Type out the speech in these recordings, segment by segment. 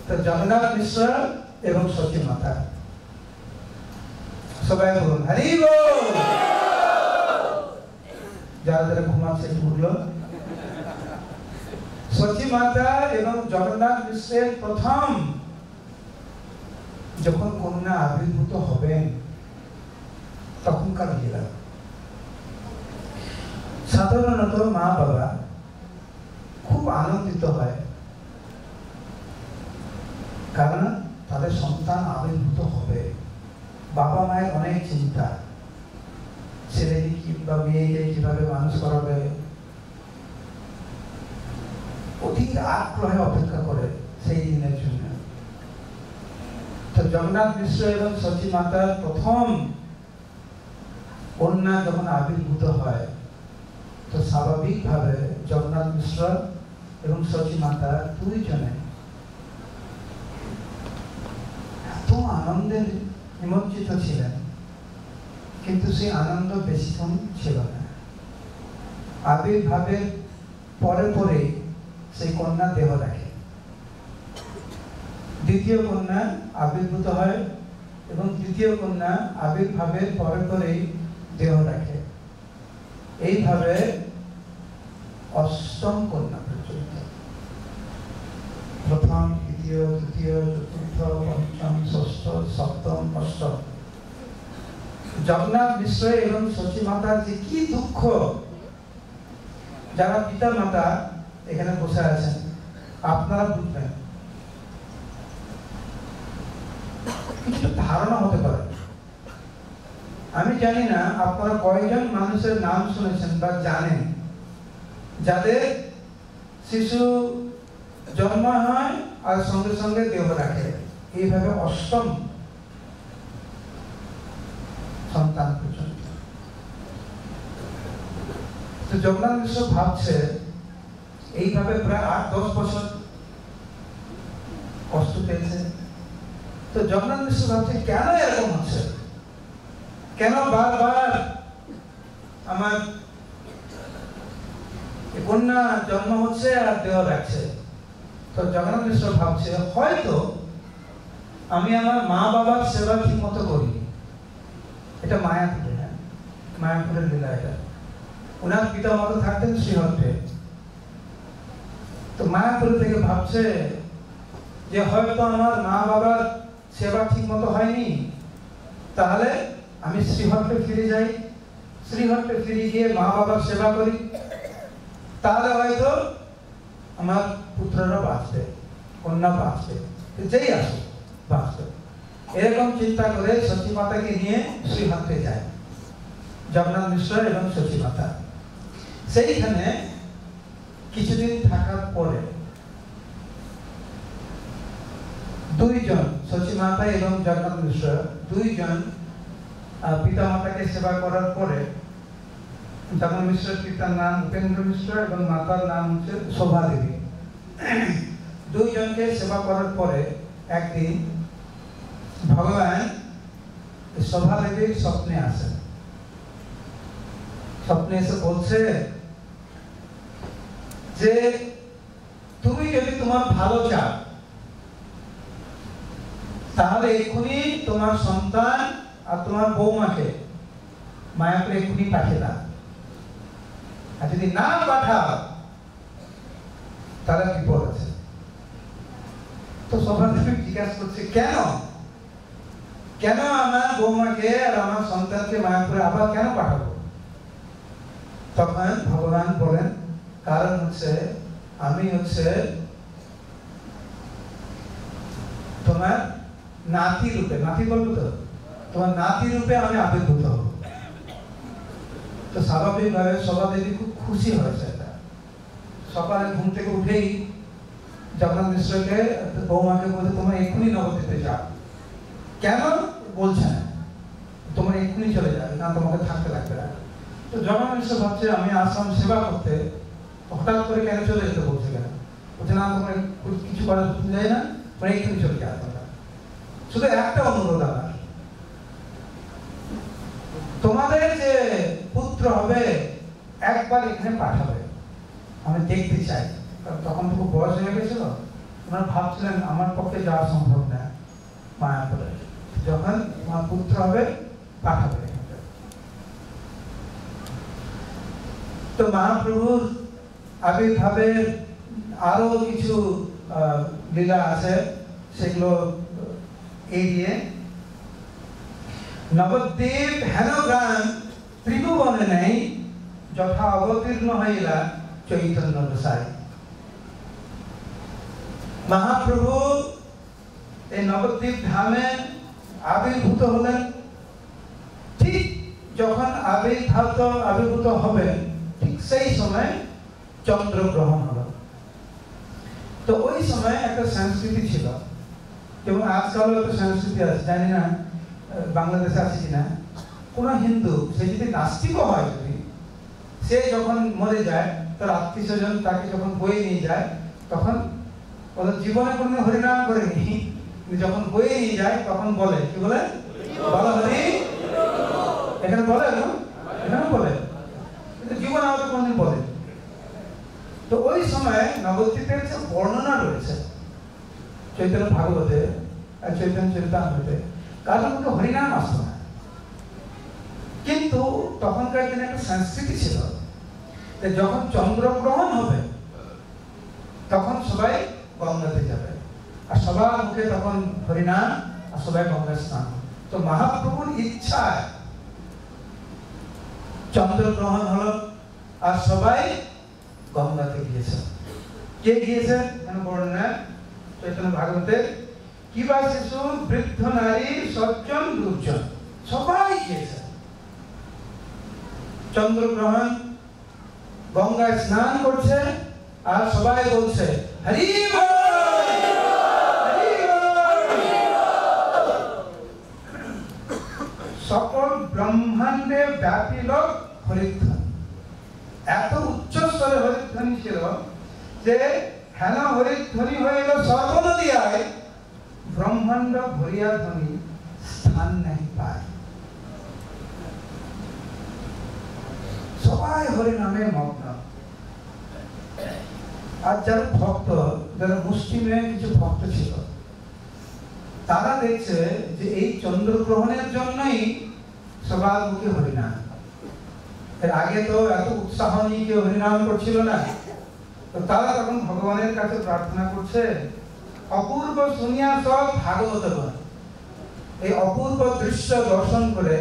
তো জগন্নাথ মিশ্র এবং সতী মাতা, সবাই বলুন হরি বল। যারা যারা ঘুমাচ্ছে একটু উঠলো। সতী মাতা এবং জগন্নাথ মিশ্রের প্রথম যখন কন্যা আবির্ভূত হবেন তখনকার লীলা। সাধারণত মা বাবা খুব আনন্দিত হয়, কারণ তাদের সন্তান আবির্ভূত হবে। বাবা মায়ের অনেক চিন্তা, ছেলেকে কিংবা মেয়েকে কিভাবে মানুষ করাবে, অধীর আগ্রহে অপেক্ষা করে সেই দিনের জন্য। তো জগন্নাথ মিশ্র এবং সতী মাতার প্রথম কন্যা যখন আবির্ভূত হয়, তো স্বাভাবিকভাবে জগন্নাথ মিশ্র এবং সতী মাতা দুইজনে এত আনন্দে নিমজ্জিত ছিলেন, কিন্তু সেই আনন্দ বেশিক্ষণ ছিল না। আবির্ভাবের পরে পরে সেই কন্যা দেহ রাখে। দ্বিতীয় কন্যা আবির্ভূত হয় এবং তৃতীয় কন্যা আবির্ভাবের পরে পরেই দেহ রাখে। এইভাবে অষ্টম কন্যা পর্যন্ত, প্রথম, দ্বিতীয়, তৃতীয়, চতুর্থ, পঞ্চম, ষষ্ঠ, সপ্তম, অষ্টম। জগন্নাথ মিশ্র এবং সতী মাতার যে কি দুঃখ, যারা পিতা মাতা এখানে বসে আছেন আপনারা বুঝবেন, কিছু ধারণা হতে পারে। আমি জানি না আপনারা কয়জন মানুষের নাম শুনেছেন বা জানেন যাদের শিশু জন্ম হয় আর সঙ্গে সঙ্গে দেহ রাখে, এইভাবে অষ্টম সন্তান পর্যন্ত। তো জগন্নাথ মিশ্র ভাবছে এইভাবে প্রায় 8-10 বছর কষ্ট পেয়েছে। তো জগন্নাথ মিশ্র ভাবছে কেন এরকম হচ্ছে, কেন বারবার আমার কন্যা জন্ম হচ্ছে আর দেহ রাখছে। তো জগন্নাথ মিশ্র ভাবছে হয়তো আমি আমার মা বাবার সেবা ঠিক মতো করি। এটা মায়াপুরে, হ্যাঁ, মায়াপুরের লীলা এটা। ওনার পিতা মাতা থাকতেন শ্রীহট্টে। তো মায়াপুর থেকে ভাবছে যে হয়তো আমার মা বাবার সেবা ঠিক মতো হয়নি, তাহলে আমি শ্রীহট্টে ফিরে যাই, শ্রীহট্টে ফিরে গিয়ে মা বাবার সেবা করি, তাহলে হয়তো আমার পুত্ররা বাঁচবে, কন্যা বাঁচবে, যেই আসো বাঁচবে। এরকম চিন্তা করে সতী মাতাকে নিয়ে শ্রীহট্টে যায় জগন্নাথ মিশ্র এবং সতী মাতা। সেইখানে কিছুদিন থাকার পরে দুইজন, সতী মাতা এবং জগন্নাথ মিশ্র দুইজন পিতা মাতাকে সেবা করার পরে, জগন্নাথ মিশ্রের পিতার নাম উপেন্দ্র মিশ্র এবং মাতার নাম হচ্ছে শোভা দেবী। দুইজনকে সেবা করার পরে একদিন ভগবান শোভা দেবীর স্বপ্নে আসেন। স্বপ্নে এসে বলছে যে তুমি যদি তোমার ভালো চাও তাহলে এক্ষুনি তোমার সন্তান আর তোমার বৌমাকে মায়াপুরে এক্ষুনি পাঠিয়ে দাও, আর যদি না পাঠাও তাহলে বিপদ আছে। তো সবার জিজ্ঞাসা করছে কেন, কেন আমার বৌমাকে আর আমার সন্তানকে মায়াপুরে আবার কেন পাঠাবো? তখন ভগবান বলেন কারণ হচ্ছে আমি হচ্ছে তোমার নাতি রূপে, নাতি বলবো তো, তোমার নাতি রূপে আমি আবির্ভূত হব। তো স্বাভাবিকভাবে শোভা দেবী খুব খুশি হয়েছে। সকালে ঘুম থেকে উঠেই জগন্নাথ মিশ্রকে বৌমাকে বলতে তোমার এক্ষুনি নবদ্বীপে যাও। কেন বলছে না, তোমার এক্ষুনি চলে যাবে, না তোমাকে থাকতে লাগবে না। তো জগন্নাথ মিশ্র ভাবছে আমি আসলাম সেবা করতে, হঠাৎ করে কেন চলে যেতে বলছে কেন? বলছে না তোমার কিছু করার যায় না, তোমার এক্ষুনি চলে যাও। শুধু একটা অনুরোধ আমার, তোমাদের যে পুত্র হবে একবার এখানে পাঠাবে, আমি দেখতে চাই। তখন তো খুব বয়স হয়ে গেছিল, ওনারা ভাবছিলেন আমার পক্ষে যাওয়া সম্ভব না মায়াপুরে, যখন আমার পুত্র হবে পাঠাবে। তো মহাপ্রভুর আবির্ভাবের আরো কিছু লীলা আছে, সেগুলো এড়িয়ে নবদ্বীপ হেনগ্রাম ত্রিভুবনে নেই যথা অবতীর্ণ হইলা চৈতন্য গোসাই। মহাপ্রভু এই নবদ্বীপ ধামে আবির্ভূত হলেন। ঠিক যখন আবির্ভূত হবেন ঠিক সেই সময় চন্দ্রগ্রহণ হলো। তো ওই সময় একটা সংস্কৃতি ছিল, যেমন আজকালও একটা সংস্কৃতি আছে, জানি না বাংলাদেশে আছে কিনা। কোন হিন্দু সে যদি নাস্তিকও হয়, যদি সে যখন মরে যায় তার আত্মীয় স্বজন তাকে যখন বয়ে নিয়ে যায়, তখন ওদের জীবনে কোনো হরিনাম করেনি, যখন বয়ে নিয়ে যায় তখন বলে, কি বলে? বলা হরি। এখানে বলে না, এখানে বলে, কিন্তু জীবনে আমাদের কোনদিন বলে। তো ওই সময় নবদ্বীপের যে বর্ণনা রয়েছে চৈতন্য ভাগবতে আর চৈতন্য চরিতামৃতে, কারণ মধ্যে হরিনাম আসতো না। কিন্তু তখনকার দিনে একটা সংস্কৃতি ছিল, যখন চন্দ্রগ্রহণ হবে তখন সবাই গঙ্গাতে যাবে, আর সবার মুখে তখন হরিনাম, আর সবাই গঙ্গা স্নান। তো মহাপ্রভুর ইচ্ছায় চন্দ্রগ্রহণ হলো, আর সবাই গঙ্গাতে গিয়েছে। কে গিয়েছে? বর্ণনা চৈতন্য ভাগবতে, কিবা শিশু, বৃদ্ধ নারী, সজ্জন দুর্জন, সবাই গিয়েছে চন্দ্রগ্রহণ, গঙ্গায় স্নান করছে, আর সবাই বলছে হরি বল, হরি বল। সকল ব্রহ্মাণ্ডে ব্যাপিল হরিধ্বনি। এত উচ্চ স্তরে হরিধ্বনি ছিল যে হেন হরিধ্বনি হইল সর্বনদীয়ায়, ব্রহ্মাণ্ড ভরিয়া ধ্বনি স্থান নাই পায়। সবাই হরি নামে মগ্ন। আর যারা ভক্ত, যারা মুসলিমে কিছু ভক্ত ছিল, তারা দেখছে যে এই চন্দ্রগ্রহণের জন্যই সবার মুখে হরিনাম। এর আগে তো এত উৎসাহ নিয়ে কেউ হরিনাম করছিল না। তো তারা তখন ভগবানের কাছে প্রার্থনা করছে, অপূর্ব শুনিয়া সব ভাগবতগণ, এই অপূর্ব দৃশ্য দর্শন করে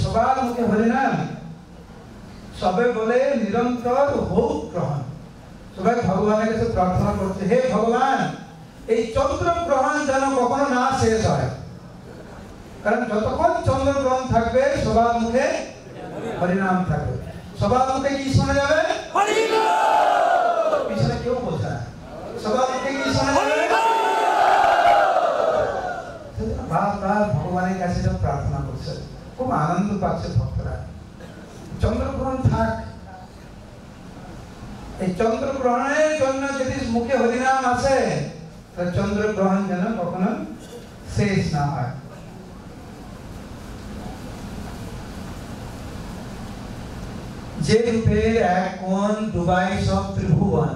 সবার মুখে হরিনাম, সবে বলে নিরন্তর হোক গ্রহণ। সবাই ভগবানের কাছে প্রার্থনা করছে, হে ভগবান, এই চন্দ্রগ্রহণ যেন কখনো না শেষ হয়, কারণ যতক্ষণ চন্দ্রগ্রহণ থাকবে সবার মুখে হরিনাম থাকবে। সবার মুখে কি শোনা যাবে? পিছনে কেউ বলছে না, সবার মুখে কি শোনা যাবে? বারবার ভগবানের কাছে যখন প্রার্থনা করছে, খুব আনন্দ পাচ্ছে ভক্তরা। চন্দ্রগ্রহণ থাক, এই চন্দ্রগ্রহণের জন্য যদি মুখে হরিনাম আসে, তাহলে চন্দ্রগ্রহণ যেন কখনো শেষ না হয়। যে রূপের এক কোণ ডুবাই সব ত্রিভুবন,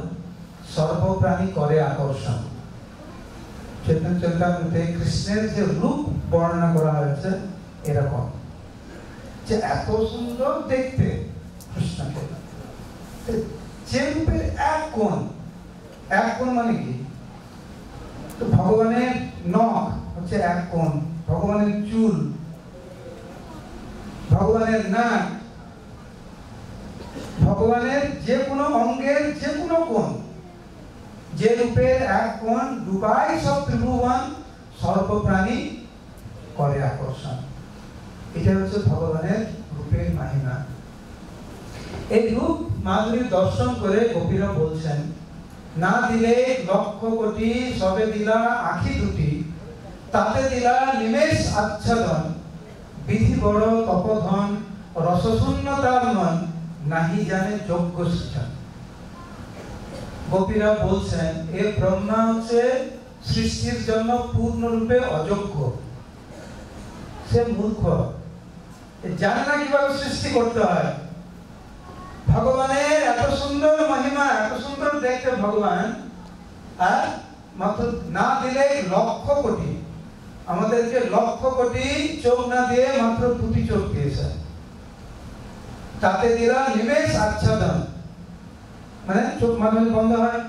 সর্বপ্রাণী করে আকর্ষণ। চৈতন্য চরিতামৃতে কৃষ্ণের যে রূপ বর্ণনা করা হয়েছে এরকম, যে এত সুন্দর দেখতে কৃষ্ণকে, যে রূপের এক কোণ মানে কি? তো ভগবানের নখ হচ্ছে এক কোণ, ভগবানের চুল, ভগবানের নাক, ভগবানের যে কোনো অঙ্গের যে কোনো কোণ, যে রূপের এক কোণ ডুবাই সব ত্রিভুবন, সর্বপ্রাণী করে আকর্ষণ। এটা হচ্ছে ভগবানের রূপের মাহিমা। এই রূপ মাধুরী দর্শন করে গোপীরা বলছেন, না দিলে লক্ষ কোটি, সবে দিলা আঁখি দুটি, তাতে দিলা নিমেষ আচ্ছাদন, বিধি বড় তপধন, রসশূন্যতার মন, নাহি জানে যোগ্য সৃজন। গোপীরা বলছেন, এ ব্রহ্মা হচ্ছে সৃষ্টির জন্য পূর্ণরূপে অযোগ্য, সে মূর্খ, জানে না কিভাবে সৃষ্টি করতে হয়। ভগবানের এত সুন্দর মহিমা, এত সুন্দর দেখতে ভগবান, আর মাত্র না দিলে লক্ষ কোটি, আমাদেরকে লক্ষ কোটি চোখ না দিয়ে মাত্র দুটি চোখ দিয়েছে, তাতে দিলা নিমেষ আচ্ছাদন, মানে চোখ মাঝে মাঝে বন্ধ হয়।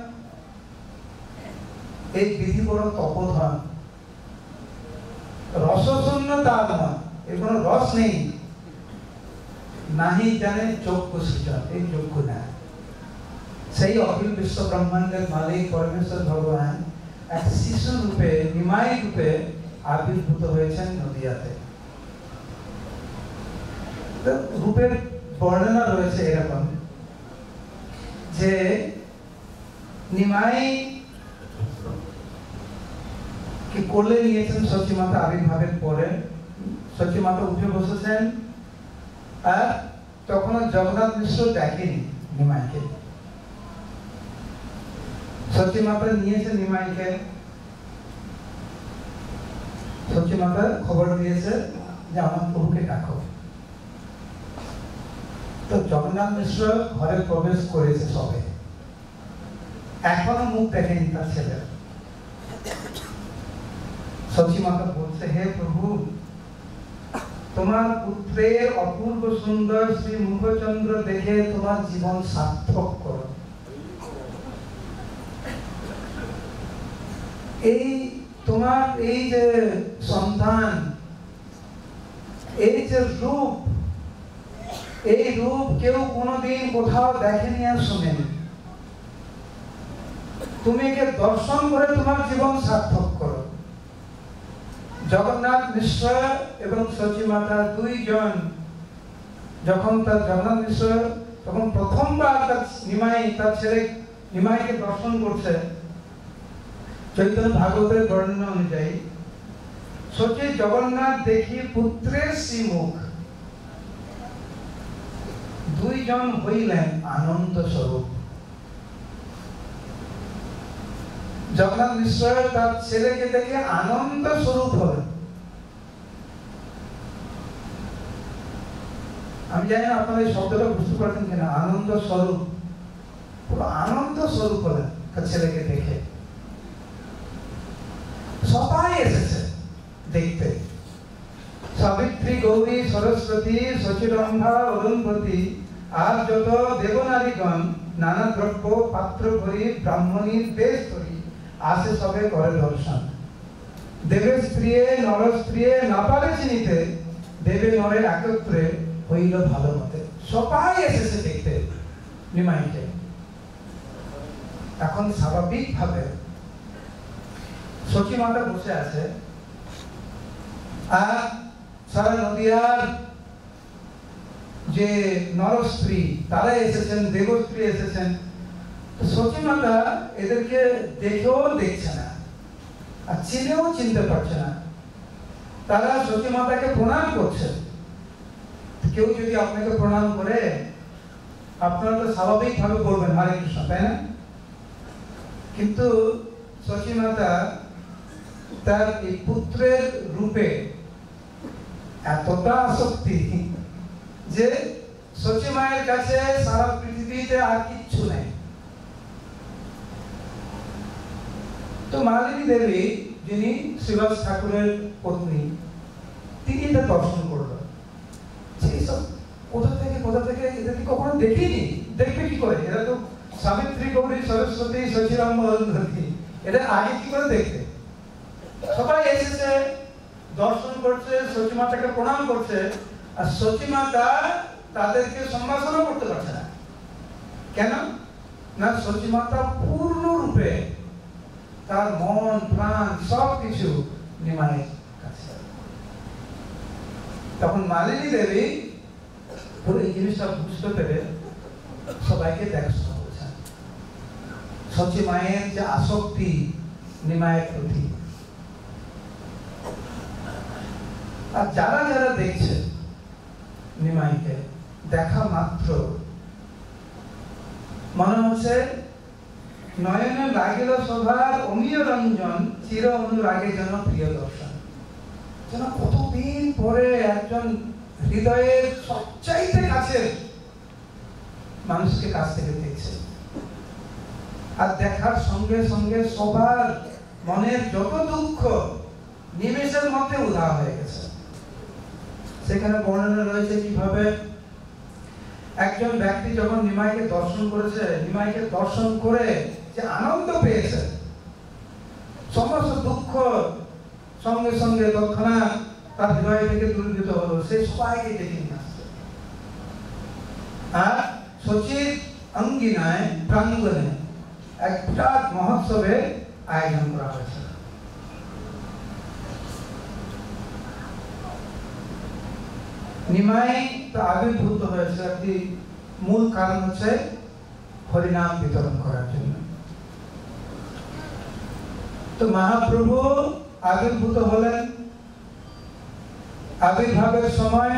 এই বিধি বড় তপোধন, রসশূন্য তার মন, এর কোনো রস নেই, নাহি জানে চক্ষু সৃজন, এই চক্ষু না। সেই অখিল বিশ্ব ব্রহ্মাণ্ডের মালিক পরমেশ্বর ভগবান এক শিশু রূপে, নিমাই রূপে আবির্ভূত হয়েছেন নদিয়াতে। রূপের বর্ণনা রয়েছে এরকম যে নিমাই কি কোলে নিয়েছেন সচিমাতা আবির্ভাবের পরে, সচিমাতা উঠে বসেছেন, আর তখন জগন্নাথ মিশ্র দেখেনি নিমাইকে। সচিমাতা নিয়েছে নিমাইকে, সচিমাতা খবর দিয়েছে যে আমার প্রভুকে ডাকো। তো জগন্নাথ মিশ্র ঘরে প্রবেশ করেছে সবে, এখনো মুখ দেখেনি তার ছেলে। সচিমাতা বলছে, হে প্রভু, তোমার পুত্রের অপূর্ব সুন্দর শ্রী মুখচন্দ্র দেখে তোমার জীবন সার্থক করো। এই তোমার এই যে সন্তান, এই যে রূপ, এই রূপ কেউ কোনোদিন কোথাও দেখেনি আর শুনেনি। তুমি একে দর্শন করে তোমার জীবন সার্থক করো। জগন্নাথ মিশ্র এবং সচিমাতা দুইজন যখন জগন্নাথ মিশ্র তখন প্রথমবার তার ছেলে নিমাইকে দর্শন করছে, চৈতন্য ভাগবতের বর্ণনা অনুযায়ী, সচি জগন্নাথ দেখি পুত্রের শ্রীমুখ, দুইজন হইলেন আনন্দ স্বরূপ। জগন্নাথ মিশ্র তার ছেলেকে দেখে আনন্দ স্বরূপ হলেন। আমি জানি না আপনারা এই শব্দটা বুঝতে পারছেন কিনা, আনন্দ স্বরূপ, পুরো আনন্দ স্বরূপ হলেন তার ছেলেকে দেখে। সবাই এসেছে দেখতে, সাবিত্রী, গৌরী, সরস্বতী, সচিরম্ভা, অরুণবতী আর যত দেবনারীগণ নানা দ্রব্য পাত্র ভরি ব্রাহ্মণী বেশ করি আসে সবে করে দর্শন। দেবের স্ত্রীয়ে নর স্ত্রীয়ে না পারে চিনিতে, দেবে নরে একত্রে হইল ভালো মতে। সবাই এসেছে দেখতে নিমাইকে। এখন স্বাভাবিক ভাবে সচিমাতা বসে আছে, আর সারা নদিয়ার যে নরস্ত্রী তারা এসেছেন, দেবস্ত্রী এসেছেন। সচিমাতা এদেরকে দেখেও দেখছে না, আর চিনেও চিনতে পারছে না। তারা সচিমাতাকে প্রণাম করছে। কেউ যদি আপনাকে প্রণাম করে, আপনারা তো স্বাভাবিক ভাবে বলবেন হরে কৃষ্ণ, তাই না? কিন্তু সচিমাতা তার এই পুত্রের রূপে এতটা আসক্তি যে সচি মায়ের কাছে সারা পৃথিবীতে আর কিচ্ছু নেই। তো মালিনী দেবী, যিনি শ্রীবাস ঠাকুরের পত্নী, তিনি এটা দর্শন করলেন। সেইসব কোথা থেকে এদেরকে কখনো দেখিনি, দেখবে কি করে? এরা তো সাবিত্রী, গৌরী, সরস্বতী, সচিরাম, অরুন্ধতী, এদের আগে কি করে দেখবে? সবাই এসেছে, দর্শন করছে, সচিমাতাকে প্রণাম করছে, আর সচিমাতা তাদেরকে সম্ভাষণ করতে পারছে না। কেন না? সচিমাতা পূর্ণ রূপে তার মন প্রাণ সবকিছু নিমাইয়ের কাছে। তখন মালিনী দেবী পুরো এই জিনিসটা বুঝতে পেরে সবাইকে দেখাশোনা করেছেন। সচি মায়ের যে আসক্তি নিমাইয়ের প্রতি, আর যারা যারা দেখছে নিমাইকে, দেখা মাত্র মনে হচ্ছে নয়নে লাগিল শোভার অমীয় রঞ্জন, চির অনুরাগে যেন প্রিয় দর্শন। যেন কতদিন পরে একজন হৃদয়ের সবচাইতে কাছের মানুষকে কাছ থেকে দেখছে, আর দেখার সঙ্গে সঙ্গে সবার মনের যত দুঃখ নিমেষের মধ্যে উধাও হয়ে গেছে। সেখানে বর্ণনা রয়েছে কিভাবে একজন ব্যক্তি যখন নিমাইকে দর্শন করেছে, নিমাইকে দর্শন করে যে আনন্দ পেয়েছে, সমস্ত দুঃখ সঙ্গে সঙ্গে তৎক্ষণাৎ তার হৃদয় থেকে দূরীভূত হলো। সে সবাইকে ডেকে নিয়ে আসছে আর সচিব অঙ্গিনায় প্রাঙ্গণে এক বিরাট মহোৎসবের আয়োজন করা হয়েছে। নিমাই তো আবির্ভূত হয়েছে একটি মূল কারণ হচ্ছে হরিনাম বিতরণ করার জন্য। তো মহাপ্রভু আবির্ভূত হলেন, আবির্ভাবের সময়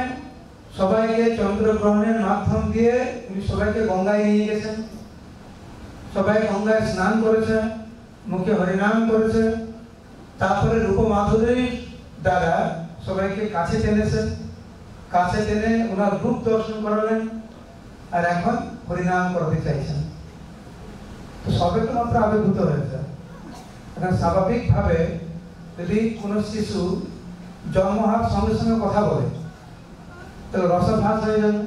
সবাইকে চন্দ্রগ্রহণের মাধ্যম দিয়ে উনি সবাইকে গঙ্গায় নিয়ে গেছেন, সবাই গঙ্গায় স্নান করেছে, মুখে হরিনাম করেছে, তারপরে রূপমাধুরীর দ্বারা সবাইকে কাছে টেনেছেন, কাছে টেনে ওনার রূপ দর্শন করালেন আর এখন হরিনাম করতে চাইছেন। তো সবে তো মাত্র আবির্ভূত হয়েছে। এখন স্বাভাবিকভাবে যদি কোনো শিশু জন্ম হওয়ার সঙ্গে সঙ্গে কথা বলে তাহলে রসভাস হয়ে যাবে।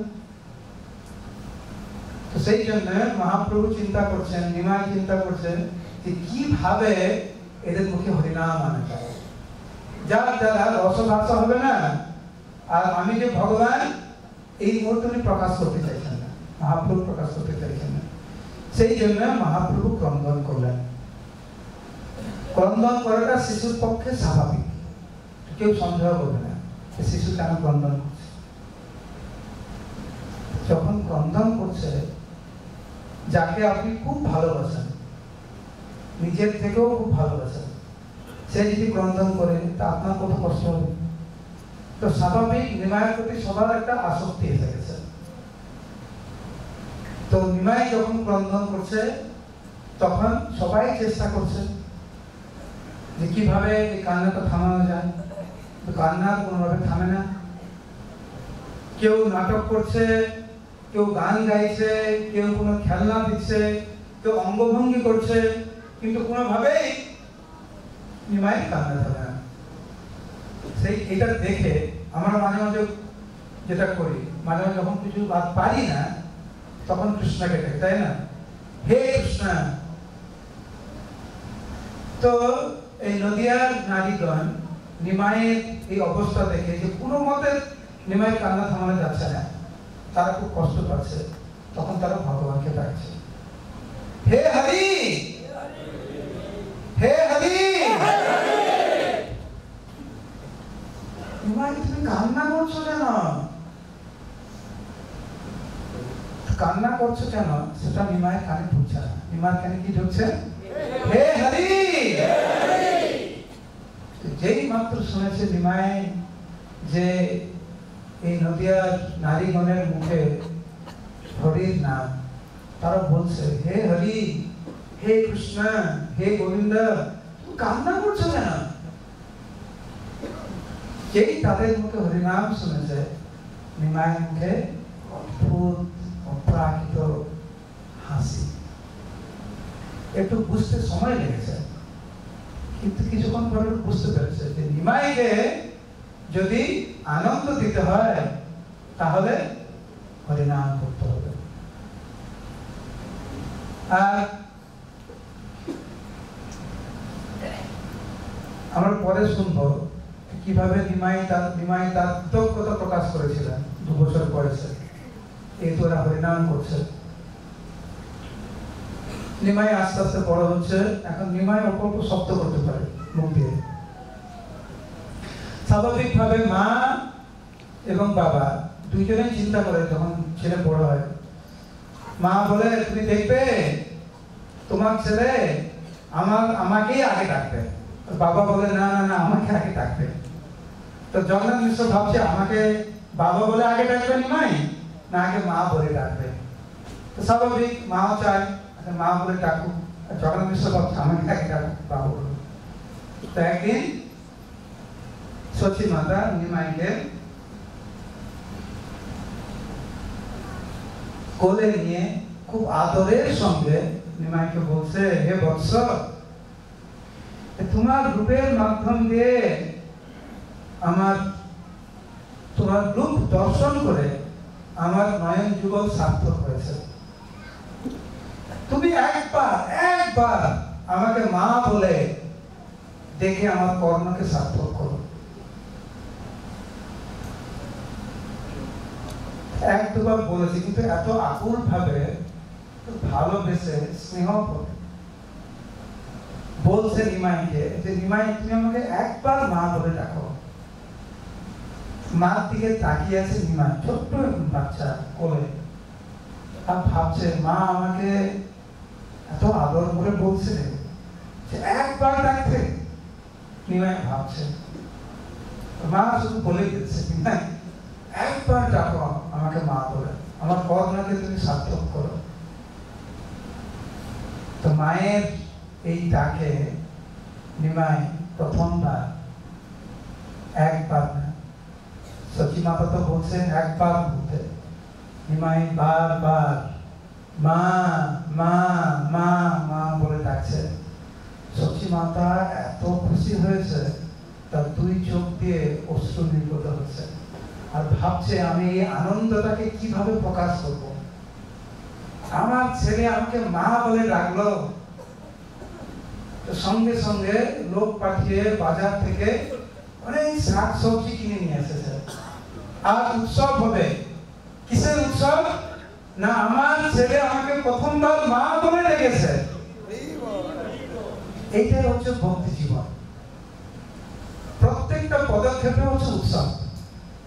তো সেই জন্য মহাপ্রভু চিন্তা করছেন, নিমাই চিন্তা করছেন যে কিভাবে এদের মুখে হরিনাম আনা যায়, যার দ্বারা রসভাষা হবে না আর আমি যে ভগবান এই মুহূর্তে উনি প্রকাশ করতে চাইছেন না, মহাপ্রভু প্রকাশ করতে চাইছেন না। সেই জন্য মহাপ্রভু ক্রন্দন করলেন। ক্রন্দন করাটা শিশুর পক্ষে স্বাভাবিক, কেউ সন্দেহ করবে না শিশু কেন ক্রন্দন করছে। যখন ক্রন্দন করছে যাকে আপনি খুব ভালোবাসেন, নিজের থেকেও খুব ভালোবাসেন, সে যদি ক্রন্দন করে তা আপনার কত কষ্ট হবে। তো স্বাভাবিক নিমাইয়ের প্রতি সবার একটা আসক্তি এসে গেছে। তো নিমাই যখন ক্রন্দন করছে তখন সবাই চেষ্টা করছে যে কিভাবে এই কান্নাটা থামানো যায়। কান্না কোনোভাবে থামে না। কেউ নাটক করছে, কেউ গান গাইছে, কেউ কোনো খেলনা দিচ্ছে, কেউ অঙ্গভঙ্গি করছে, কিন্তু কোনোভাবেই নিমাই কান্না থামে না। সেই এটা দেখে আমরা মাঝে মাঝে যেটা করি, মাঝে মাঝে যখন কিছু পারি না তখন কৃষ্ণকে দেখে, তাই না? হে কৃষ্ণ। তো এই নদিয়ার নারীগণ নিমাইয়ের এই অবস্থা দেখে যে কোনো মতে নিমাইয়ের কান্না থামানো যাচ্ছে না, তারা খুব কষ্ট পাচ্ছে, তখন তারা ভগবানকে ডাকছে, হে হরি, হে হরি। নিমাই তুমি কান্না করছো কেন? কান্না করছো কেন সেটা নিমাইয়ের কানে ঢুকছে না। নিমাইয়ের কানে কি ঢুকছে? হে হরি। যেই মাত্র শুনেছে নিমাই যে এই নদিয়ার নারীগণের মুখে হরির নাম, তারা বলছে হে হরি, হে কৃষ্ণ, হে গোবিন্দ, কান্না করছো কেন? যেই তাদের মুখে হরিনাম শুনেছে নিমাইয়ের মুখে অদ্ভুত অপ্রাকৃত হাসি। একটু বুঝতে সময় লেগেছে, কিন্তু কিছুক্ষণ পরে বুঝতে পেরেছে যে নিমাইকে যদি আনন্দ দিতে হয় তাহলে হরিনাম করতে হবে। আর আমরা পরে শুনবো কিভাবে নিমাই তার কৃতজ্ঞতা প্রকাশ করেছিলেন 2 বছর বয়সে, এই তো ওরা হরিনাম করছে। নিমাই আস্তে আস্তে বড় হচ্ছে, এখন নিমাই অল্প অল্প শব্দ করতে পারে মুখ দিয়ে। স্বাভাবিকভাবে মা এবং বাবা দুইজনেই চিন্তা করে যখন ছেলে বড় হয়, মা বলে তুমি দেখবে তোমার ছেলে আমাকেই আগে ডাকবে, বাবা বলে না না না আমাকে আগে ডাকবে। তো জগন্নাথ মিশ্র ভাবছে আমাকে বাবা বলে আগে ডাকবে নিমাই না আগে মা বলে ডাকবে। তো স্বাভাবিক মাও চায় মা বলে ডাকুক, জগন্নাথ মিশ্র ভাবছে আমাকে আগে ডাকুক বাবা বলে। তো একদিন সচী মাতা নিমাইকে কোলে নিয়ে খুব আদরের সঙ্গে নিমাইকে বলছে, হে বৎস, তোমার রূপের মাধ্যম দিয়ে আমার তোমার রূপ দর্শন করে আমার নয়ন যুগল সার্থক হয়েছে। তুমি একবার আমাকে মা বলে দেখে আমার কর্মকে সার্থক করো। এক দুবার বলেছি, কিন্তু এত আকুল ভাবে, ভালোবেসে, স্নেহ করে বলছে নিমাইকে যে নিমাই তুমি আমাকে একবার মা বলে ডাকো। মার দিকে তাকিয়ে আছে নিমাই, ছোট্ট বাচ্চা কোলে, আর ভাবছে মা আমাকে এত আদর করে বলছে যে একবার ডাকতে। নিমাই ভাবছে মা শুধু বলে দিচ্ছে নিমাই একবার ডাকো আমাকে মা বলে, আমার কর্মকে তুমি সার্থক করো। তো মায়ের এই ডাকে নিমাই প্রথমবার, একবার না, সচি মাতা তো বলছেন একবার বলতে, নিমাই বারবার মা মা মা মা বলে ডাকছে। সচি মাতা এত খুশি হয়েছে, তার দুই চোখ দিয়ে অশ্রু নির্গত হচ্ছে, আর ভাবছে আমি এই আনন্দটাকে কিভাবে প্রকাশ করব। আমার ছেলে আমাকে মা বলে ডাকলো। সঙ্গে সঙ্গে লোক পাঠিয়ে বাজার থেকে অনেক শাক সবজি কিনে নিয়ে এসেছে। আর উৎসব হবে। কিসের উৎসব? না আমার ছেলে আমাকে প্রথমবার মা বলে ডেকেছে। এইটাই হচ্ছে ভক্তি জীবন। প্রত্যেকটা পদক্ষেপে হচ্ছে উৎসব।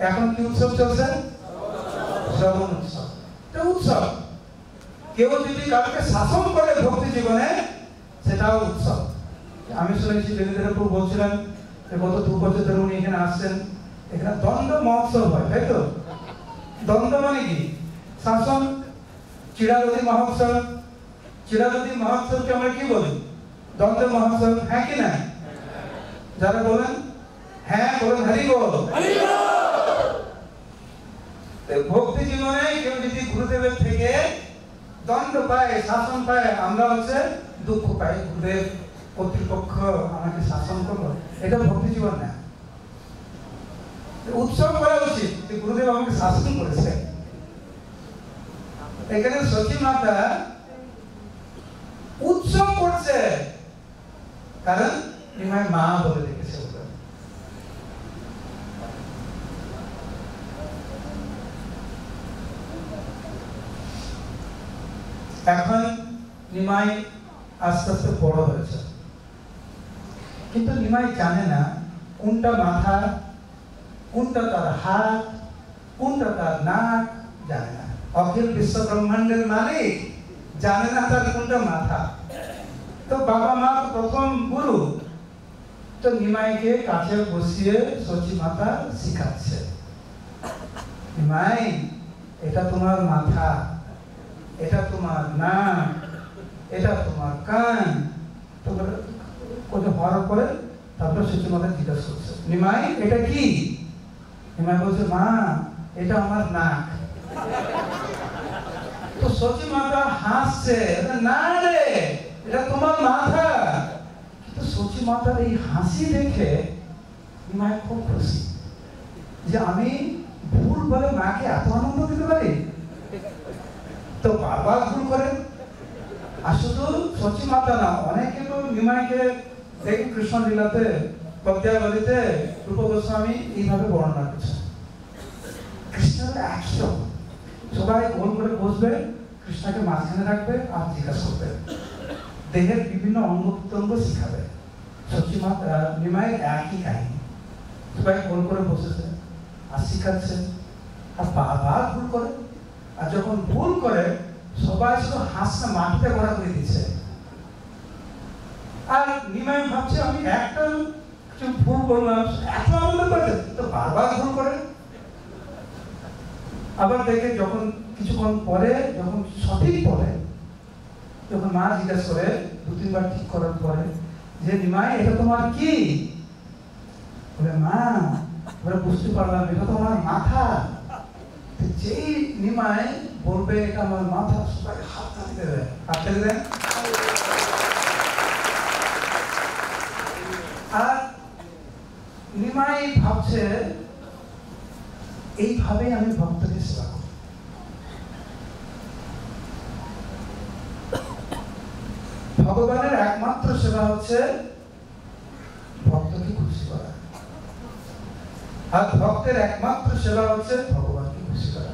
এখন কি উৎসব চলছে? শ্রবণ উৎসব। এটা উৎসব। কেউ যদি কাউকে শাসন করে ভক্তি জীবনে, সেটাও উৎসব। আমি শুনেছি দেবেন্দ্রপুর বলছিলেন গত 2 বছর ধরে উনি এখানে আসছেন, এখানে দ্বন্দ্ব মহোৎসব হয়, তাই তো? দ্বন্দ্ব মানে কি? শাসন। চিরাগতি মহোৎসব। চিরাগতি মহোৎসবকে আমরা কি বলি? দ্বন্দ্ব মহোৎসব। হ্যাঁ কি না? যারা বলেন হ্যাঁ বলেন হরি বল। ভক্তি জীবনে কেউ যদি গুরুদেবের থেকে দণ্ড পায়, শাসন পায়, আমরা হচ্ছে দুঃখ পাই, গুরুদেব কর্তৃপক্ষ আমাকে শাসন করলো। এটা ভক্তি জীবন না। উৎসব করা উচিত যে গুরুদেব আমাকে শাসন করেছে। এখানে সচি মাতা উৎসব করছে, কারণ নিমাই মা বলে ডেকেছে। এখন নিমাই আস্তে আস্তে বড় হয়েছে, কিন্তু নিমাই জানে না কোনটা মাথা, কোনটা তার হাত, কোনটা তার নাক, জানে না। অখিল বিশ্ব ব্রহ্মাণ্ডের মালিক জানে না তার কোনটা মাথা। তো বাবা মা প্রথম গুরু, তো নিমাইকে কাছে বসিয়ে সচি মাতা শিখাচ্ছে, নিমাই এটা তোমার মাথা, এটা তোমার নাক, এটা তোমার কান। তোমরা কত হওয়ার পরে তারপরে সচি মাতা জিজ্ঞাসা করছে, নিমাই এটা কি? নিমাই বলছে মা এটা আমার নাক। তো সচি মাতা হাসছে, না রে এটা তোমার মাথা। কিন্তু সচি মাতার এই হাসি দেখে নিমাই খুব খুশি যে আমি ভুল বলে মাকে এত আনন্দ দিতে পারি। তো বারবার ভুল করে। আর শুধু সচি মাতা না, অনেকে তো নিমাইকে দেখি কৃষ্ণ লীলাতে, পদ্মাবলীতে রূপ গোস্বামী এইভাবে বর্ণনা করছে। কৃষ্ণের একই রকম, সবাই গোল করে বসবে, কৃষ্ণকে মাঝখানে রাখবে আর জিজ্ঞাসা করবে, দেহের বিভিন্ন অঙ্গ প্রত্যঙ্গ শিখাবে। সচি মাতা নিমাই একই কাহিনী, সবাই গোল করে বসেছে আর শিখাচ্ছে, আর বারবার ভুল করে। আর যখন ভুল করে সবাই শুধু হাসনা মাটিতে ভরা করে দিচ্ছে। আর নিমাই ভাবছে আমি একটা কিছু ভুল করলাম, এত আনন্দ পাচ্ছে, তো বারবার ভুল করে। আবার দেখে যখন কিছুক্ষণ পরে, যখন সঠিক পরে, যখন মা জিজ্ঞাসা করে 2-3 বার ঠিক করার পরে যে নিমাই এটা তোমার কি? বলে মা বলে বুঝতে পারলাম এটা তো আমার মাথা। যেই নিমাই বলবে এটা আমার মাথা, সবাই হাত তালি দেবে, হাত তালি দেন। আর নিমাই ভাবছে এইভাবে আমি ভক্তকে সেবা করব। ভগবানের একমাত্র সেবা হচ্ছে ভক্তকে খুশি করা, আর ভক্তের একমাত্র সেবা হচ্ছে ভগবানকে খুশি করা।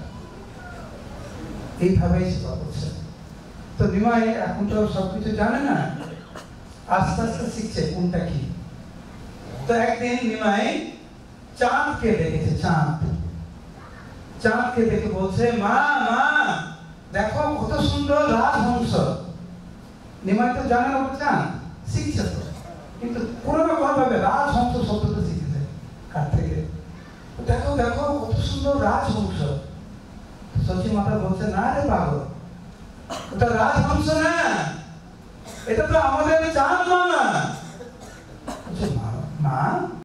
এইভাবেই সেবা করছে। তো নিমাই এখন তো সবকিছু জানে না, আস্তে আস্তে শিখছে কোনটা কি। তো একদিন নিমাই চাঁদকে দেখেছে, চাঁদকে দেখে বলছে, মা মা দেখো কত সুন্দর রাজহংস। নিমাই তো জানে না চাঁদ, শিখছে তো, কিন্তু কোনো না কোনো ভাবে রাজহংস শব্দটা শিখেছে। কার থেকে? দেখো দেখো কত সুন্দর রাজহংস। সচি মাতা বলছে, না রে পাগল, ওটা রাজহংস না, এটা তো আমাদের চাঁদ মামা। মা